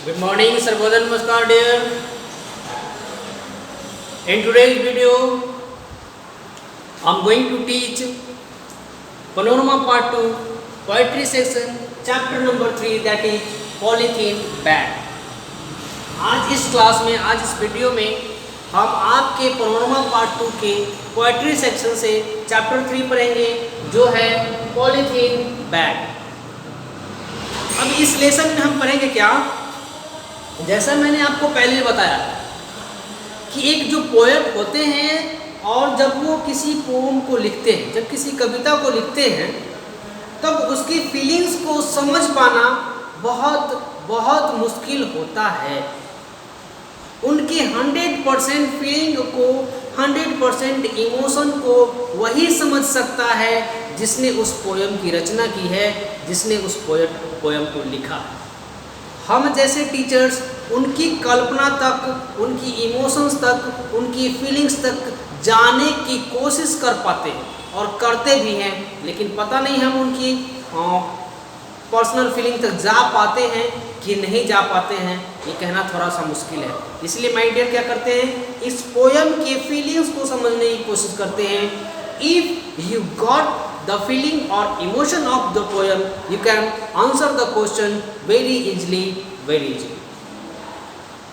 Good morning, Sarbodan Namaskar dear. In today's video, I am going to teach Panorama Part 2, Poetry section, Chapter number 3, that is Polythene Bag. आज इस class में, आज इस video में हम आपके panorama part 2 के पोएट्री सेक्शन से चैप्टर 3 पढ़ेंगे, जो है पॉलीथीन बैग। अब इस लेसन में हम पढ़ेंगे क्या, जैसा मैंने आपको पहले बताया कि एक जो पोएट होते हैं और जब वो किसी पोम को लिखते हैं, जब किसी कविता को लिखते हैं, तब उसकी फीलिंग्स को समझ पाना बहुत बहुत मुश्किल होता है। उनके 100% फीलिंग को, 100% इमोशन को वही समझ सकता है जिसने उस पोयम की रचना की है, जिसने उस पोयम को लिखा। हम जैसे टीचर्स उनकी कल्पना तक, उनकी इमोशंस तक, उनकी फीलिंग्स तक जाने की कोशिश कर पाते हैं और करते भी हैं, लेकिन पता नहीं हम उनकी पर्सनल फीलिंग तक जा पाते हैं कि नहीं जा पाते हैं, ये कहना थोड़ा सा मुश्किल है। इसलिए माय डियर क्या करते हैं, इस पोयम के फीलिंग्स को समझने की कोशिश करते हैं। If you got the feeling और emotion of the poem, you can answer the question very easily, very easily.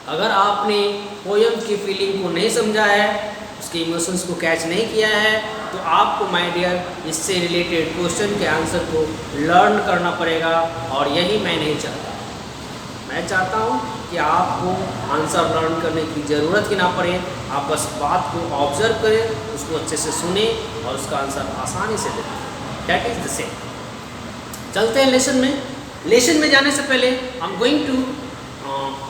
अगर आपने पोयम की फीलिंग को नहीं समझा है, उसके इमोशंस को कैच नहीं किया है, तो आपको माय डियर इससे रिलेटेड क्वेश्चन के आंसर को लर्न करना पड़ेगा, और यही मैं नहीं चाहता। मैं चाहता हूँ कि आपको आंसर लर्न करने की ज़रूरत ही ना पड़े, आप बस बात को ऑब्जर्व करें, उसको अच्छे से सुने और उसका आंसर आसानी से दें। That is the same. चलते हैं लेसन में। लेसन में जाने से पहले I am going to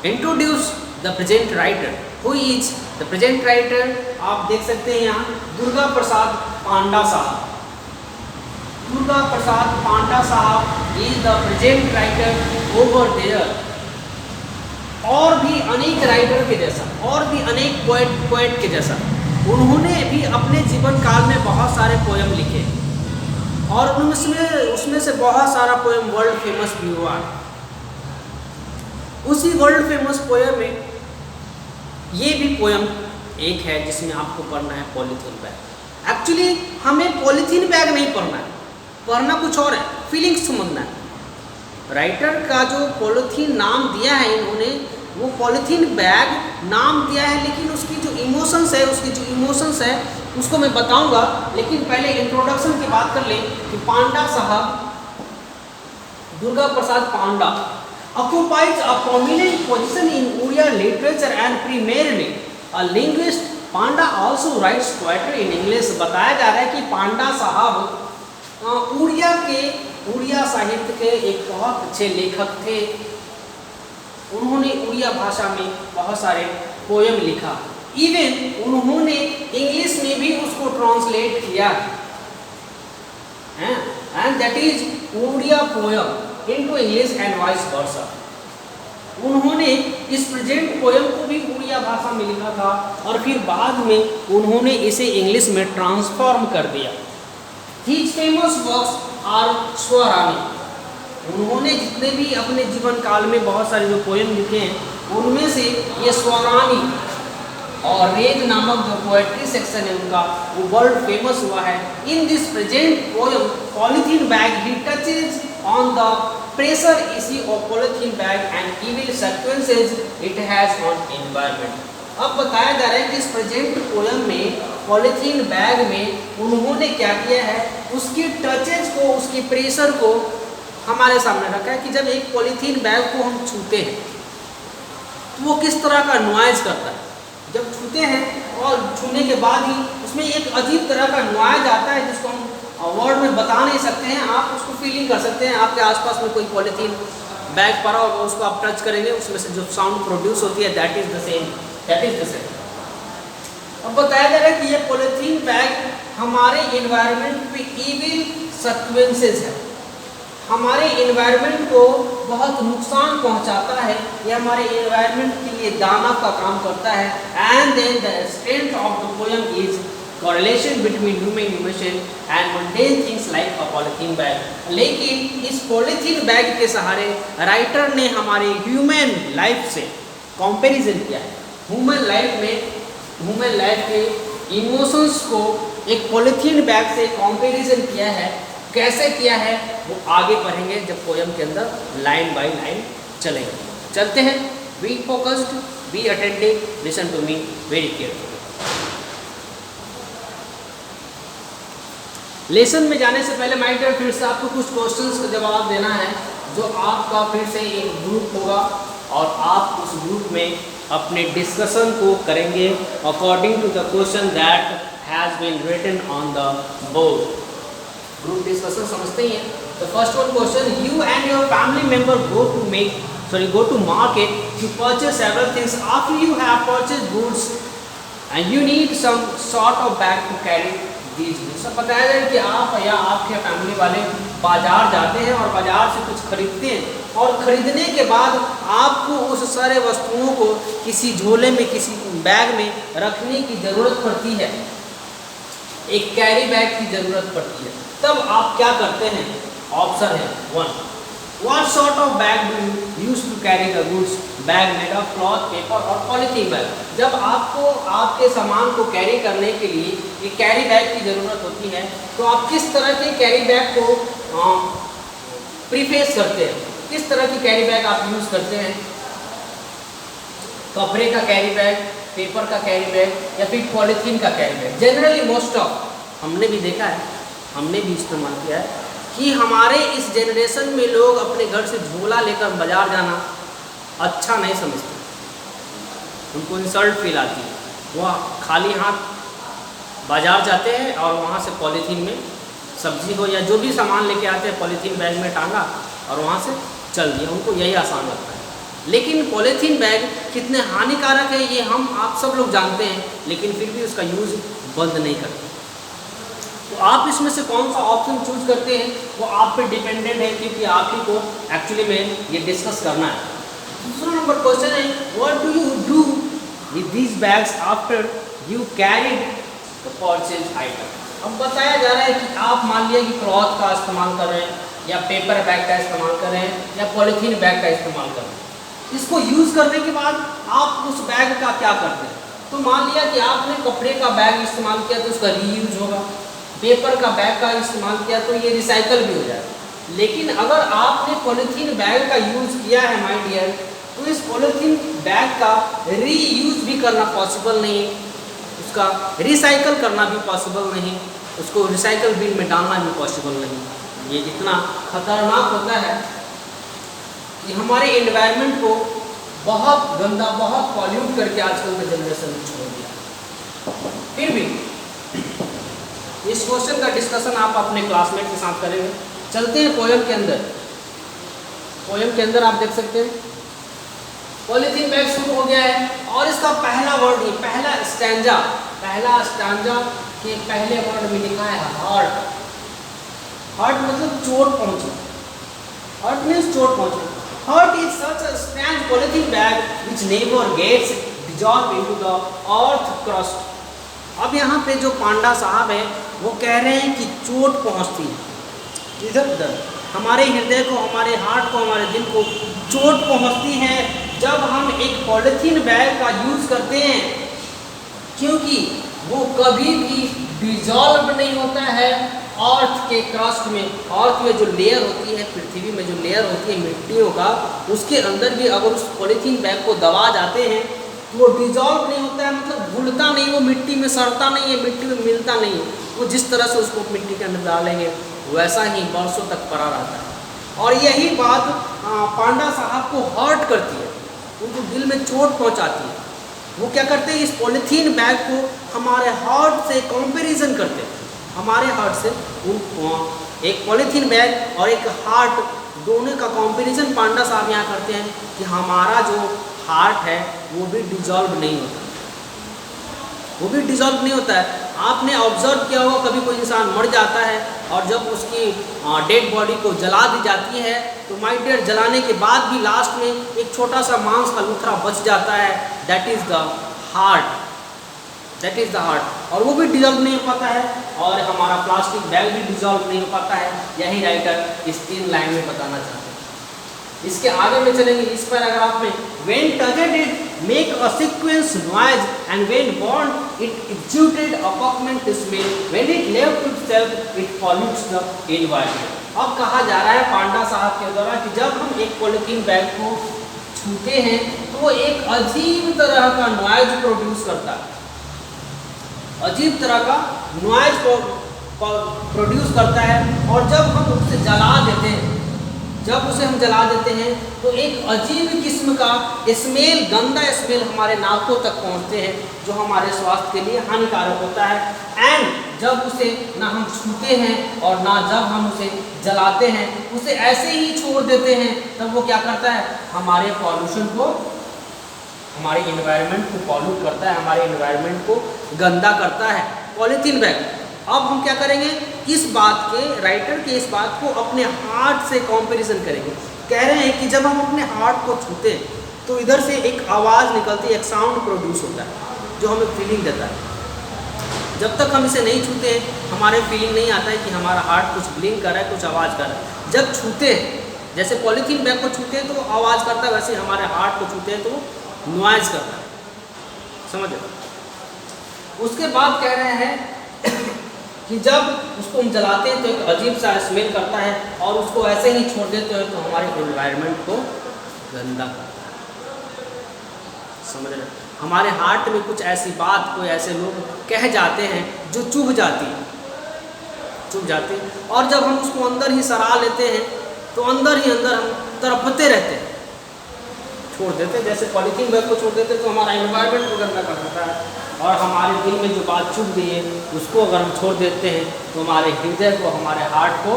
introduce the present writer. Who is the present writer? आप देख सकते हैं यहाँ दुर्गा प्रसाद पांडा साहब। दुर्गा प्रसाद पांडा साहब is the present writer over there. और भी अनेक राइटर के जैसा, और भी अनेक पोएट के जैसा, उन्होंने भी अपने जीवन काल में बहुत सारे पोयम लिखे, और उसमें से बहुत सारा पोयम वर्ल्ड फेमस भी हुआ। उसी वर्ल्ड फेमस पोयम में ये भी पोयम एक है जिसमें आपको पढ़ना है पॉलीथीन बैग। एक्चुअली हमें पॉलीथीन बैग नहीं पढ़ना है, पढ़ना कुछ और है, फीलिंग्स समझना है। राइटर का जो पॉलीथीन नाम दिया है इन्होंने, वो पॉलीथीन बैग नाम दिया है, लेकिन उसकी जो इमोशंस है, उसको मैं बताऊंगा। लेकिन पहले इंट्रोडक्शन की बात कर लें कि पांडा साहब, दुर्गा प्रसाद पांडा occupies a prominent position in Odia literature and primarily a linguist. Panda also writes poetry in English। बताया जा रहा है कि पांडा साहब उड़िया साहित्य के एक बहुत अच्छे लेखक थे। उन्होंने उड़िया भाषा में बहुत सारे पोयम लिखा। इवन उन्होंने इंग्लिश में भी उसको ट्रांसलेट किया है, and that is Odia poem into English and vice versa. उन्होंने इस प्रेजेंट पोयम को भी उड़िया भाषा में लिखा था, और फिर बाद में उन्होंने इसे इंग्लिश में ट्रांसफॉर्म कर दिया। His famous works are स्वरानी। उन्होंने जितने भी अपने जीवन काल में बहुत सारे जो पोयम लिखे हैं, उनमें से ये स्वरानी और रेज नामक जो पोएट्री सेक्शन है उनका, वो वर्ल्ड फेमस हुआ है। In this present poem polythene bag, he touches on the pressure issue of polythene bag and evil sequences it has on environment. अब बताया जा रहा है कि इस प्रेजेंट पोयम में, पॉलीथीन बैग में, उन्होंने क्या किया है, उसकी टचेज को, उसकी प्रेशर को हमारे सामने रखा है कि जब एक पॉलीथीन बैग को हम छूते हैं तो वो किस तरह का नॉइज करता है। जब छूते हैं और छूने के बाद ही उसमें एक अजीब तरह का नॉइज आता है, जिसको हम वर्ड में बता नहीं सकते हैं। आप उसको फीलिंग कर सकते हैं। आपके आसपास में कोई पॉलीथीन बैग पड़ा होगा, उसको आप टच करेंगे, उसमें से जो साउंड प्रोड्यूस होती है, दैट इज द सेम। अब बताया जा रहा है कि ये पॉलीथीन बैग हमारे एनवायरनमेंट पे इविल सीक्वेंसेस है, हमारे एनवायरनमेंट को बहुत नुकसान पहुंचाता है। ये हमारे एनवायरनमेंट के लिए दाना का काम करता है। And then the strength of the poem is correlation between human emotion and mundane things like a polythene bag. लेकिन इस पॉलीथीन बैग के सहारे राइटर ने हमारे ह्यूमन लाइफ से कंपैरिजन किया है। ह्यूमन लाइफ के इमोशंस को एक पॉलीथीन बैग से कंपैरिजन किया है। कैसे किया है वो आगे पढ़ेंगे जब पोयम के अंदर लाइन बाय लाइन चलेंगे। चलते हैं। Be focused, be attentive, listen to me very carefully. Lesson में जाने से पहले माय डियर, फिर से आपको कुछ क्वेश्चंस का जवाब देना है, जो आपका फिर से एक ग्रुप होगा और आप उस ग्रुप में अपने डिस्कशन को करेंगे according to the question that has been written on the board. Group discussion समझते ही हैं। The first one question, you and your family member go to market to purchase several things. After you have purchased goods and you need some sort of bag to carry these goods. अब बताया जाए कि आप या आपके family वाले बाजार जाते हैं और बाजार से कुछ खरीदते हैं और खरीदने के बाद आपको उस सारे वस्तुओं को किसी झोले में, किसी बैग में रखने की ज़रूरत पड़ती है, एक कैरी बैग की ज़रूरत पड़ती है। तब आप क्या करते हैं? ऑप्शन है 1, What sort of bag do you use to carry the goods? Bag made of cloth, paper और polythene bag. जब आपको आपके सामान को कैरी करने के लिए एक कैरी बैग की ज़रूरत होती है तो आप किस तरह के कैरी बैग को प्रीफेस करते हैं? किस तरह की कैरी बैग आप यूज़ करते हैं? कपड़े का कैरी बैग, पेपर का कैरी बैग या फिर पॉलीथीन का carry bag. Generally most of हमने भी देखा है, हमने भी इस्तेमाल किया है कि हमारे इस जनरेशन में लोग अपने घर से झोला लेकर बाजार जाना अच्छा नहीं समझते, उनको इंसल्ट फील आती है। वह खाली हाथ बाजार जाते हैं और वहाँ से पॉलीथीन में सब्जी हो या जो भी सामान लेके आते हैं पॉलीथीन बैग में टांगा और वहाँ से चल दिया, उनको यही आसान लगता है। लेकिन पॉलीथीन बैग कितने हानिकारक है ये हम आप सब लोग जानते हैं, लेकिन फिर भी उसका यूज़ बंद नहीं करते। तो आप इसमें से कौन सा ऑप्शन चूज करते हैं वो आप पे डिपेंडेंट है, क्योंकि आप ही को एक्चुअली में ये डिस्कस करना है। दूसरा नंबर क्वेश्चन है, what do you do with these bags after you carried the purchase item. अब बताया जा रहा है कि आप मान लिया कि क्लॉथ का इस्तेमाल कर रहे हैं या पेपर बैग का इस्तेमाल कर रहे हैं या पॉलीथीन बैग का इस्तेमाल कर रहे हैं। इसको यूज़ करने के बाद आप उस बैग का क्या करते हैं? तो मान लिया कि आपने कपड़े का बैग इस्तेमाल किया तो उसका रीयूज होगा, पेपर का बैग का इस्तेमाल किया तो ये रिसाइकल भी हो जाएगा। लेकिन अगर आपने पॉलीथीन बैग का यूज़ किया है माय डियर, तो इस पॉलीथीन बैग का रीयूज भी करना पॉसिबल नहीं है, उसका रिसाइकल करना भी पॉसिबल नहीं, उसको रिसाइकल बिन में डालना भी पॉसिबल नहीं। ये इतना खतरनाक होता है कि हमारे एनवायरनमेंट को बहुत गंदा, बहुत पॉल्यूट करके आजकल के जनरेशन ने छोड़ दिया। फिर भी इस क्वेश्चन का डिस्कशन आप अपने क्लासमेट के साथ करेंगे। चलते हैं पोयम के अंदर। पोयम के अंदर आप देख सकते हैं पॉलीथीन बैग शुरू हो गया है और इसका पहला वर्ड ही, पहला स्टैंजा के पहले वर्ड में लिखा है हर्ट। हर्ट मतलब चोट पहुंचे, हर्ट मीन्स चोट पहुंचे। Hurt is such a strange polythene bag which never gets dissolve into the earth crust. अब यहाँ पे जो पांडा साहब है वो कह रहे हैं कि चोट पहुँचती है इधर उधर, हमारे हृदय को, हमारे हार्ट को, हमारे दिल को चोट पहुँचती है जब हम एक पॉलीथीन बैग का यूज़ करते हैं, क्योंकि वो कभी भी डिसॉल्व नहीं होता है अर्थ के क्रस्ट में। अर्थ में जो लेयर होती है, पृथ्वी में जो लेयर होती है मिट्टियों का, उसके अंदर भी अगर उस पॉलीथीन बैग को दबा जाते हैं वो डिसॉल्व नहीं होता है, मतलब घुलता नहीं, वो मिट्टी में सड़ता नहीं है, मिट्टी में मिलता नहीं है। वो जिस तरह से उसको मिट्टी के अंदर डालेंगे वैसा ही बरसों तक पड़ा रहता है। और यही बात पांडा साहब को हर्ट करती है, उनको दिल में चोट पहुंचाती है। वो क्या करते हैं, इस पॉलीथीन बैग को हमारे हार्ट से कंपैरिजन करते हैं। हमारे हार्ट से एक पॉलीथीन बैग और एक हार्ट, दोनों का कंपैरिजन पांडा साहब यहाँ करते हैं कि हमारा जो हार्ट है वो भी डिसॉल्व नहीं होता, वो भी डिसॉल्व नहीं होता है। आपने ऑब्जर्व किया होगा, कभी कोई इंसान मर जाता है और जब उसकी डेड बॉडी को जला दी जाती है तो माय डियर, जलाने के बाद भी लास्ट में एक छोटा सा मांस का लुथरा बच जाता है, that is the heart. That is the heart. और वो भी डिजॉल्व नहीं हो पाता है और हमारा प्लास्टिक बैग भी डिजॉल्व नहीं हो पाता है। यही राइटर इस 3 लाइन में बताना चाहते हैं। इसके आगे में चलेंगे इस पैराग्राफ में, when touched it make a sequence noise and when burned it exuded a pungent smell, when it left itself it pollutes the environment. अब कहा जा रहा है पांडा साहब के द्वारा कि जब हम एक पॉलीथीन बैग को छूते हैं तो वो एक अजीब तरह का नॉइज प्रोड्यूस करता है, अजीब तरह का नॉइज प्रोड्यूस करता है। और जब हम उसे जला देते हैं, जब उसे हम जला देते हैं तो एक अजीब किस्म का स्मेल, गंदा स्मेल हमारे नाकों तक पहुंचते हैं जो हमारे स्वास्थ्य के लिए हानिकारक होता है। एंड जब उसे ना हम छूते हैं और ना जब हम उसे जलाते हैं, उसे ऐसे ही छोड़ देते हैं, तब वो क्या करता है, हमारे पॉल्यूशन को, हमारे इन्वायरमेंट को पॉल्यूट करता है, हमारे इन्वायरमेंट को गंदा करता है पॉलीथीन बैग। अब हम क्या करेंगे, इस बात के, राइटर के इस बात को अपने हार्ट से कंपैरिजन करेंगे। कह रहे हैं कि जब हम अपने हार्ट को छूते हैं तो इधर से एक आवाज़ निकलती है, एक साउंड प्रोड्यूस होता है जो हमें फीलिंग देता है। जब तक हम इसे नहीं छूते हमारे फीलिंग नहीं आता है कि हमारा हार्ट कुछ ब्लिंक कर रहा है, कुछ आवाज़ कर रहा है। जब छूते हैं, जैसे पॉलीथीन बैग को छूते हैं तो वो आवाज़ करता है, वैसे हमारे हार्ट को छूते हैं तो वो नॉइज करता है। समझ लो। उसके बाद कह रहे हैं कि जब उसको हम जलाते हैं तो एक अजीब सा स्मेल करता है और उसको ऐसे ही छोड़ देते हैं तो हमारे एनवायरनमेंट को गंदा करता है। समझ रहे? हमारे हार्ट में कुछ ऐसी बात, कोई ऐसे लोग कह जाते हैं जो चुभ जाती है, चुभ जाती है। और जब हम उसको अंदर ही सरा लेते हैं तो अंदर ही अंदर हम तड़पते रहते हैं, छोड़ देते हैं। जैसे पॉलीथीन बैग को छोड़ देते हैं तो हमारा एनवायरनमेंट को गंदा कर देता है। और हमारे दिल में जो बात चुभ गई है उसको अगर हम छोड़ देते हैं तो हमारे हृदय को, हमारे हार्ट को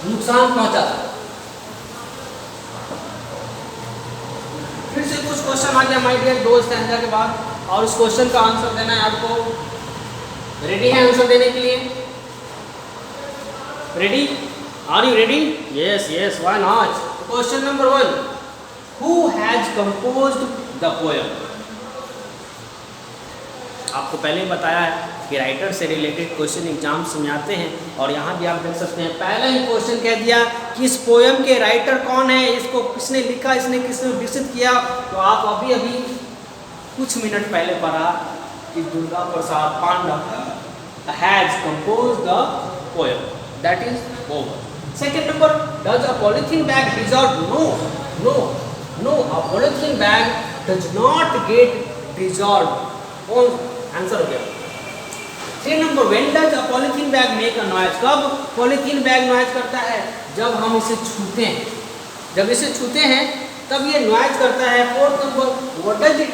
नुकसान पहुंचाता है। फिर से कुछ क्वेश्चन आ गया माय डियर दोस्त स्टैंजा के बाद, और उस क्वेश्चन का आंसर देना है आपको। रेडी है आंसर देने के लिए? Ready? Are you ready? Yes yes, why not. Question number 1, who has composed the poem? आपको पहले ही बताया है कि राइटर से रिलेटेड क्वेश्चन एग्जाम्स में आते हैं और यहाँ भी आप देख सकते हैं। पहला ही क्वेश्चन कह दिया कि इस पोएम के राइटर कौन है, इसको किसने लिखा, इसने किसने विकसित किया। तो आप अभी अभी कुछ मिनट पहले पढ़ा कि Durga Prasad Panda has composed the poem, that is over. Second number, does a polythene bag dissolve? No no no, a polythene bag does not get dissolve. Answer हो गया। 3 नंबर, when does a polythene bag make a noise? कब polythene bag noise करता है? जब हम इसे छूते हैं, जब इसे छूते हैं तब ये नॉइज करता है। 4th number, what does it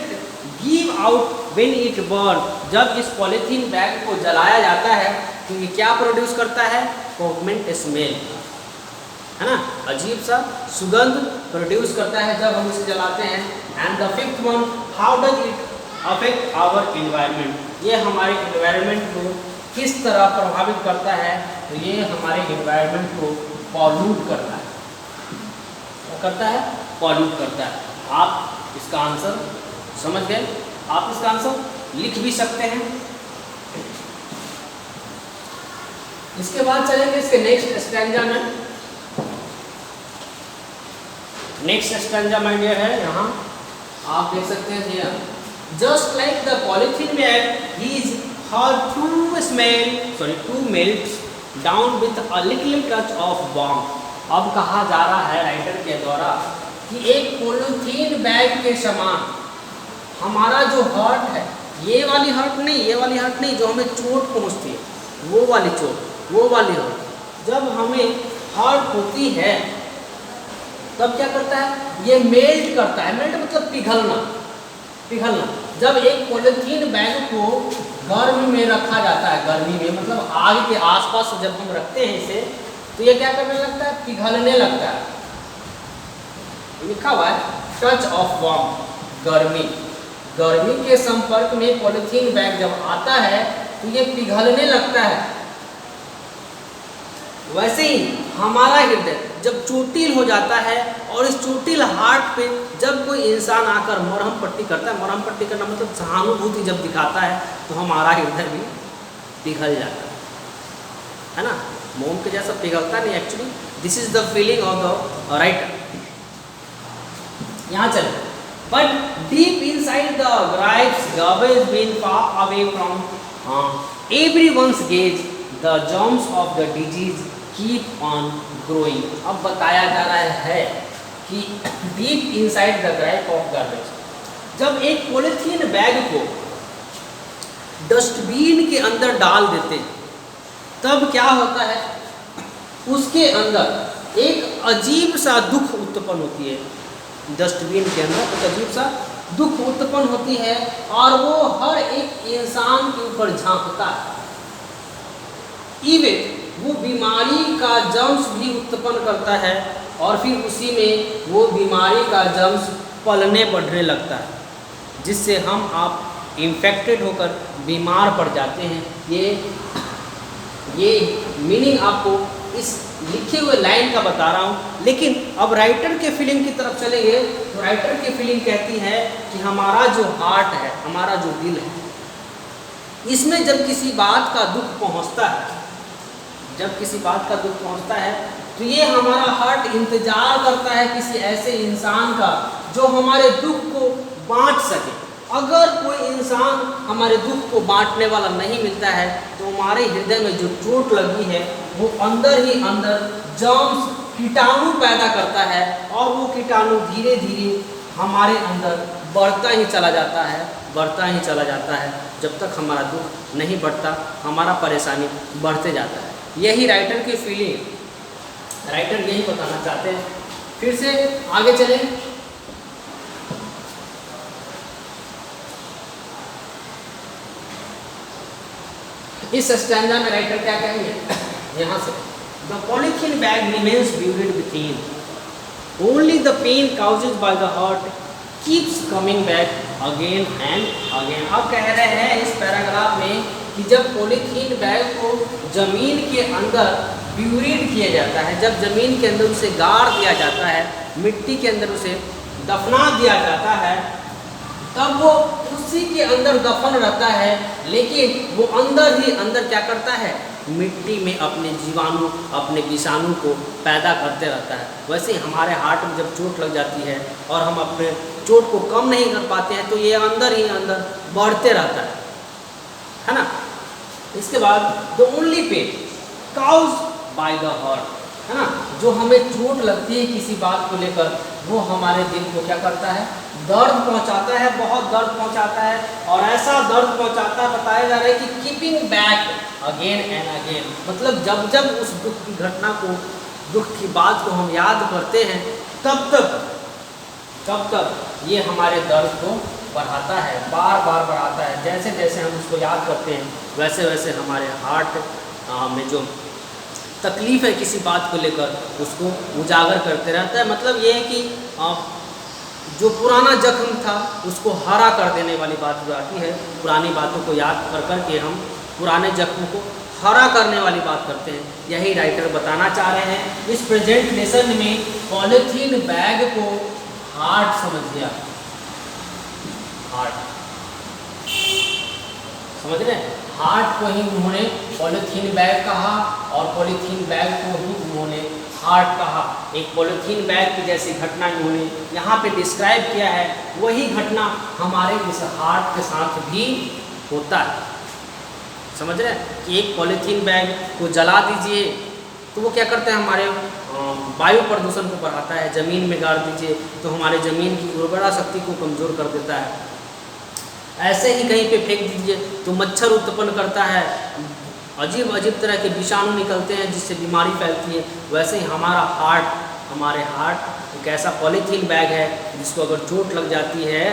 give out when it burn? जब इस पॉलीथीन बैग को जलाया जाता है तो ये क्या प्रोड्यूस करता है? पॉकमेंट स्मेल, है ना, अजीब सा सुगंध प्रोड्यूस करता है जब हम इसे जलाते हैं। And the 5th one, how does it affect our environment? ये हमारे इन्वायरमेंट को किस तरह प्रभावित करता है? तो ये हमारे इन्वायरमेंट को पॉल्यूट करता है। क्या करता है? पॉल्यूट करता है। आप इसका आंसर समझ गए? आप इसका आंसर लिख भी सकते हैं। इसके बाद चलेंगे इसके नेक्स्ट स्टैंजा में। नेक्स्ट स्टैंजा माय डियर है, यहाँ आप देख सकते हैं जी। Just like the polythene bag, he is hard to melt down with a little touch of warmth. अब कहा जा रहा है राइटर के द्वारा कि एक पॉलीथीन बैग के समान हमारा जो हार्ट है, ये वाली हार्ट नहीं जो हमें चोट पहुंचती है, वो वाली चोट, वो वाली हार्ट, जब हमें हार्ट होती है तब क्या करता है? ये मेल्ट करता है। मेल्ट मतलब पिघलना। जब एक पॉलीथीन बैग को गर्मी में रखा जाता है, गर्मी में मतलब आग के आसपास जब हम रखते हैं इसे, तो ये क्या करने लगता है? पिघलने लगता है। लिखा हुआ है टच ऑफ वार्म, गर्मी के संपर्क में पॉलीथीन बैग जब आता है तो ये पिघलने लगता है। वैसे ही हमारा हृदय, जब चोटिल हो जाता है और इस चोटिल हार्ट पे जब कोई इंसान आकर मरहम पट्टी करता है, मरहम पट्टी करना मतलब सहानुभूति जब दिखाता है, तो हमारा हृदय भी पिघल जाता है ना। मोम के जैसा पिघलता नहीं actually. This is the feeling of the writer. यहाँ चले, but deep inside the gripes garbage been far away from everyone's gaze, the germs of the disease keep on growing। अब बताया जा रहा है कि deep inside the gripe of garbage, जब एक पॉलिथीन बैग को डस्टबिन के अंदर डाल देते हैं तब क्या होता है, उसके अंदर एक अजीब सा दुख उत्पन्न होती है। डस्टबिन के अंदर एक अजीब सा दुख उत्पन्न होती है और वो हर एक इंसान के ऊपर झांकता है। इवन वो बीमारी का जर्म्स भी उत्पन्न करता है और फिर उसी में वो बीमारी का जर्म्स पलने बढ़ने लगता है, जिससे हम आप इन्फेक्टेड होकर बीमार पड़ जाते हैं। ये मीनिंग आपको इस लिखे हुए लाइन का बता रहा हूँ। लेकिन अब राइटर के फीलिंग की तरफ चलेंगे तो राइटर की फीलिंग कहती है कि हमारा जो हार्ट है, हमारा जो दिल है, इसमें जब किसी बात का दुख पहुँचता है, जब किसी बात का दुख पहुँचता है तो ये हमारा हार्ट इंतजार करता है किसी ऐसे इंसान का जो हमारे दुख को बांट सके। अगर कोई इंसान हमारे दुख को बांटने वाला नहीं मिलता है तो हमारे हृदय में जो चोट लगी है वो अंदर ही अंदर जर्म्स, कीटाणु पैदा करता है और वो कीटाणु धीरे धीरे हमारे अंदर बढ़ता ही चला जाता है, बढ़ता ही चला जाता है। जब तक हमारा दुख नहीं बढ़ता, हमारा परेशानी बढ़ते जाता है। यही राइटर की फीलिंग, राइटर यही बताना चाहते हैं। फिर से आगे चलें। इस स्टैंजा में राइटर क्या कहेंगे, यहाँ से the polythene bag remains buried within, only the pain caused by the heart keeps coming back again and again. अब कह रहे हैं इस पैराग्राफ में कि जब पॉलीथीन बैग को जमीन के अंदर ब्यूरिड किया जाता है, जब जमीन के अंदर उसे गाड़ दिया जाता है, मिट्टी के अंदर उसे दफना दिया जाता है, तब वो उसी के अंदर दफन रहता है, लेकिन वो अंदर ही अंदर क्या करता है, मिट्टी में अपने जीवाणु, अपने विषाणु को पैदा करते रहता है। वैसे ही हमारे हार्ट में जब चोट लग जाती है और हम अपने चोट को कम नहीं कर पाते हैं तो ये अंदर ही अंदर बढ़ते रहता है ना। इसके बाद the only pain cause by the heart, है ना, जो हमें चोट लगती है किसी बात को लेकर, वो हमारे दिल को क्या करता है, दर्द पहुंचाता है, बहुत दर्द पहुंचाता है। और ऐसा दर्द पहुंचाता है, बताया जा रहा है कि keeping back again and again, मतलब जब जब उस दुख की घटना को, दुख की बात को हम याद करते हैं तब तक ये हमारे दर्द को बढ़ाता है, बार बार बढ़ाता है। जैसे जैसे हम उसको याद करते हैं वैसे वैसे हमारे हार्ट में जो तकलीफ़ है किसी बात को लेकर उसको उजागर करते रहता है। मतलब ये है कि जो पुराना जख्म था उसको हरा कर देने वाली बात जो आती है, पुरानी बातों को याद कर करके हम पुराने जख्म को हरा करने वाली बात करते हैं। यही राइटर बताना चाह रहे हैं इस प्रेजेंट लेसन में। पॉलीथीन बैग को हार्ट समझ लिया, हार्ट समझ रहे हैं, हार्ट को ही उन्होंने पॉलीथीन बैग कहा और पॉलीथीन बैग को ही उन्होंने हार्ट कहा। एक पॉलीथीन बैग की जैसी घटना इन्होंने यहाँ पे डिस्क्राइब किया है, वही घटना हमारे इस हार्ट के साथ भी होता है। समझ रहे हैं कि एक पॉलीथीन बैग को जला दीजिए तो वो क्या करता है, हमारे वायु प्रदूषण को बढ़ाता है। ज़मीन में गाड़ दीजिए तो हमारे ज़मीन की उर्वरा शक्ति को कमज़ोर कर देता है। ऐसे ही कहीं पे फेंक दीजिए तो मच्छर उत्पन्न करता है, अजीब अजीब तरह के विषाणु निकलते हैं जिससे बीमारी फैलती है। वैसे ही हमारे हार्ट एक ऐसा पॉलीथीन बैग है जिसको अगर चोट लग जाती है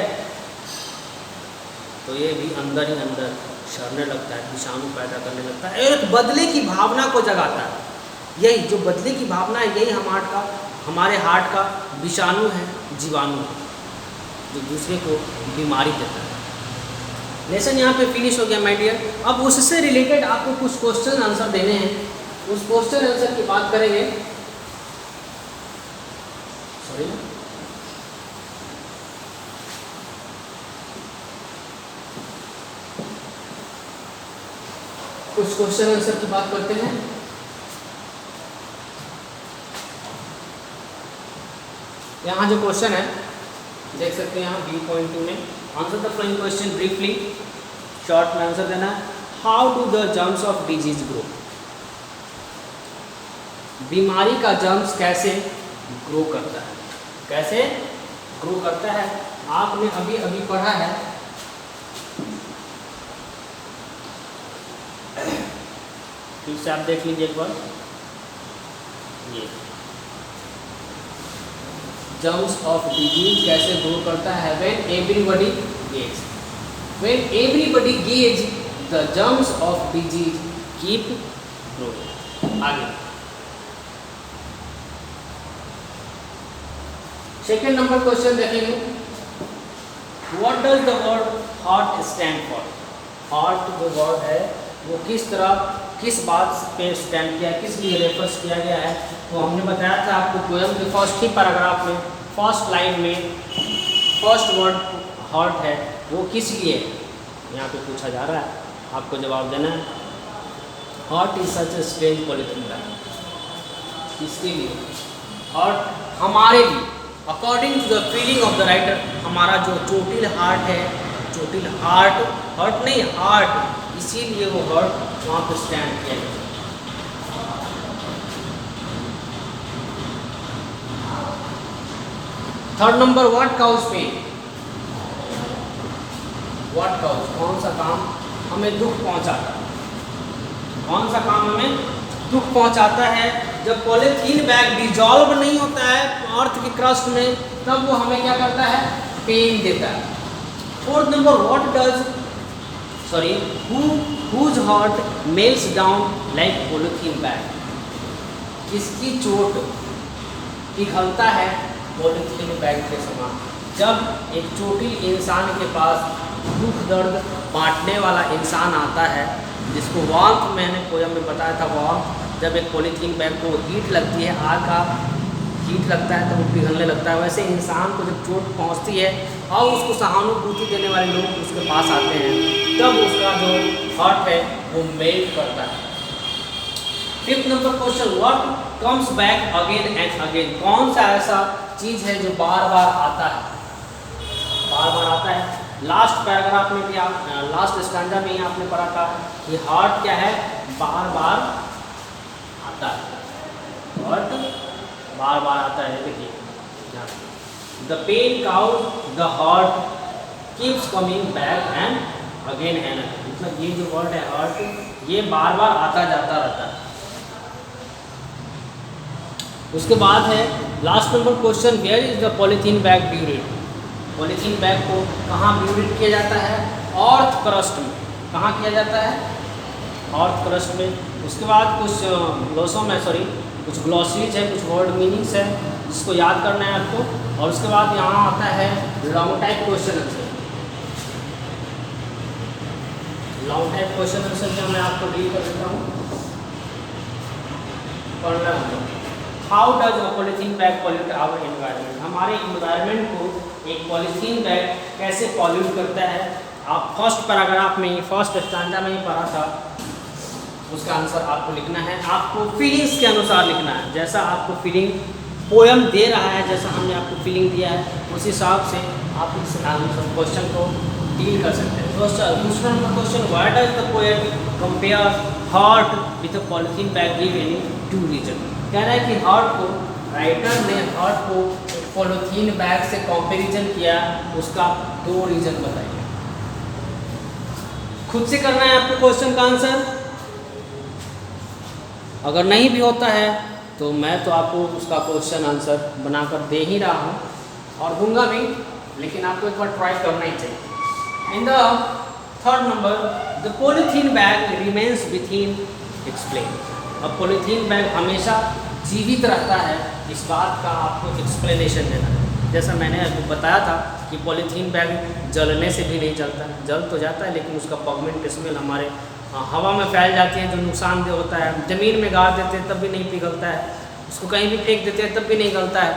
तो ये भी अंदर ही अंदर सड़ने लगता है, विषाणु पैदा करने लगता है, एक बदले की भावना को जगाता है। यही जो बदले की भावना है, यही हमारे हार्ट का विषाणु है, जीवाणु है, जो दूसरे को बीमारी देता है। लेसन यहाँ पे फिनिश हो गया माय डियर। अब उससे रिलेटेड आपको कुछ क्वेश्चन आंसर देने हैं, उस क्वेश्चन आंसर की बात करेंगे। सॉरी, कुछ क्वेश्चन आंसर की बात करते हैं। यहाँ जो क्वेश्चन है देख सकते हैं, यहाँ B.2 में answer the following question briefly, short में आंसर देना है। How do the germs of disease grow? बीमारी का जर्म्स कैसे ग्रो करता है, कैसे ग्रो करता है? आपने अभी अभी पढ़ा है, फिर से आप देख लीजिए एक बार। ये जर्म्स ऑफ डिजीज कैसे ग्रो करता है? When everybody gauge, when everybody gauge the germs of disease keep growing. आगे सेकेंड नंबर क्वेश्चन देखेंगे। What does the word heart stand for? Heart जो वर्ड है वो किस तरह, किस बात पे स्टैंड किया है, किस लिए रेफर्स किया गया है? तो हमने बताया था आपको पोएम के फर्स्ट ही पैराग्राफ में, फर्स्ट लाइन में फर्स्ट वर्ड हार्ट है, वो किस लिए यहाँ पे पूछा जा रहा है, आपको जवाब देना है। Heart is such a strange polythene bag, किसके लिए? हार्ट हमारे लिए, according to the feeling of the writer, हमारा जो चोटिल हार्ट है, चोटिल हार्ट, हर्ट नहीं हार्ट, इसीलिए वो हार्ट वहाँ पे स्टैंड किया गया। Third number, what cause pain? What cause, कौन सा काम हमें दुख पहुंचाता है? कौन सा काम हमें दुख पहुंचाता है? जब पॉलीथीन बैग डिजॉल्व नहीं होता है अर्थ की क्रस्ट में, तब वो हमें क्या करता है? पेन देता है। Fourth number, what does, sorry, whose heart melts down like polythene bag? किसकी चोट पिघलता है पॉलीथीन बैग के समान? जब एक चोटिल इंसान के पास दुख दर्द बांटने वाला इंसान आता है, जिसको वार्मथ, मैंने पोएम में बताया था, वार्मथ, जब एक पॉलीथीन बैग को हीट लगती है, आग का हीट लगता है तो वो पिघलने लगता है, वैसे इंसान को जब चोट पहुंचती है और उसको सहानुभूति देने वाले लोग उसके पास आते हैं, तब उसका जो हार्ट है वो मेल्ट करता है। Fifth number question, what comes back again and again? कौन सा ऐसा चीज है जो बार बार आता है, बार बार आता है? लास्ट पैराग्राफ में भी आप, लास्ट स्टैंजा में ही आपने पढ़ा था कि हार्ट क्या है? बार बार आता है, हार्ट बार बार आता है। देखिए the pain cause the heart keeps coming back and again and again, मतलब ये जो वर्ड है हार्ट, ये बार बार आता जाता रहता है। उसके बाद है last number question, where is the polythene bag buried? Polythene bag को कहाँ ब्यूरिड किया जाता है? अर्थ क्रस्ट में। कहाँ किया जाता है? अर्थ क्रस्ट में। उसके बाद कुछ ग्लोसों में, सॉरी, कुछ ग्लॉसरीज है, कुछ वर्ड मीनिंग्स है जिसको याद करना है आपको। और उसके बाद यहाँ आता है long type question answer. Long type question answer जो मैं आपको डील कर देता हूँ, पढ़ना है। How does a polythene bag pollute our environment? हमारे इन्वायरमेंट को एक पॉलीथीन बैग कैसे पॉल्यूट करता है? आप फर्स्ट पैराग्राफ में, फर्स्ट स्टैंजा में ही पढ़ा था, उसका आंसर आपको लिखना है। आपको फीलिंग्स के अनुसार लिखना है, जैसा आपको फीलिंग पोएम दे रहा है, जैसा हमने आपको फीलिंग दिया है, उस हिसाब से आप इस क्वेश्चन को डील कर सकते हैं। दूसरा नंबर क्वेश्चन, why does the poet compare heart with a polythene bag, give any two reason? कह रहा है कि हार्ट को, राइटर ने हार्ट को पॉलीथीन बैग से कंपैरिजन किया, उसका 2 रीजन बताइए। खुद से करना है आपको क्वेश्चन का आंसर। अगर नहीं भी होता है तो मैं तो आपको उसका क्वेश्चन आंसर बनाकर दे ही रहा हूँ और दूंगा भी, लेकिन आपको एक बार ट्राई करना ही चाहिए। In the third number, the polythene bag remains within, explain. अब पॉलीथीन बैग हमेशा जीवित रहता है, इस बात का आपको एक्सप्लेनेशन देना है। जैसा मैंने अभी बताया था कि पॉलीथीन बैग जलने से भी नहीं जलता है, जल तो जाता है लेकिन उसका पगमेंट स्मेल हमारे हवा में फैल जाती है, जो नुकसानदेह होता है। ज़मीन में गाड़ देते हैं तब भी नहीं पिघलता है, उसको कहीं भी फेंक देते हैं तब भी नहीं गलता है।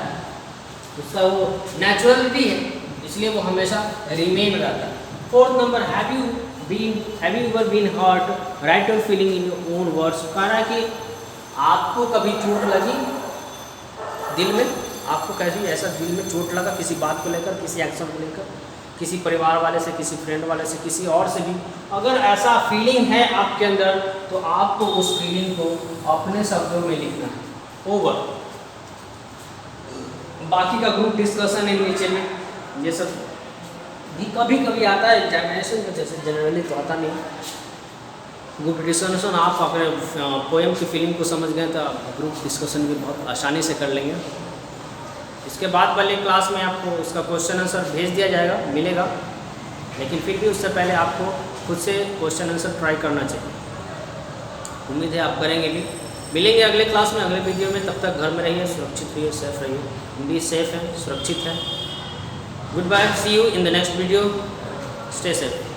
उसका वो नेचुरलिटी है, इसलिए वो हमेशा रिमेन रहता है। Fourth number, have you ever been hurt, write your feeling in your own words. कह रहा है कि आपको कभी चोट लगी दिल में, आपको कभी ऐसा दिल में चोट लगा किसी बात को लेकर, किसी एक्शन को लेकर, किसी परिवार वाले से, किसी फ्रेंड वाले से, किसी और से भी, अगर ऐसा फीलिंग है आपके अंदर तो आपको उस फीलिंग को अपने शब्दों में लिखना है। ओवर। बाकी का ग्रुप डिस्कशन है नीचे में, ये सब भी कभी कभी आता है एग्जामिनेशन में, जैसे जनरली तो आता नहीं। ग्रुप डिस्कशन आप अपने पोएम की फीलिंग को समझ गए तो ग्रुप डिस्कशन भी बहुत आसानी से कर लेंगे। इसके बाद वाले क्लास में आपको इसका क्वेश्चन आंसर भेज दिया जाएगा, मिलेगा, लेकिन फिर भी उससे पहले आपको खुद से क्वेश्चन आंसर ट्राई करना चाहिए। उम्मीद है आप करेंगे भी। मिलेंगे अगले क्लास में, अगले वीडियो में। तब तक घर में रहिए, सुरक्षित रहिए, सेफ रहिए। हम भी सेफ हैं, सुरक्षित हैं। Good bye, see you in the next video, stay safe.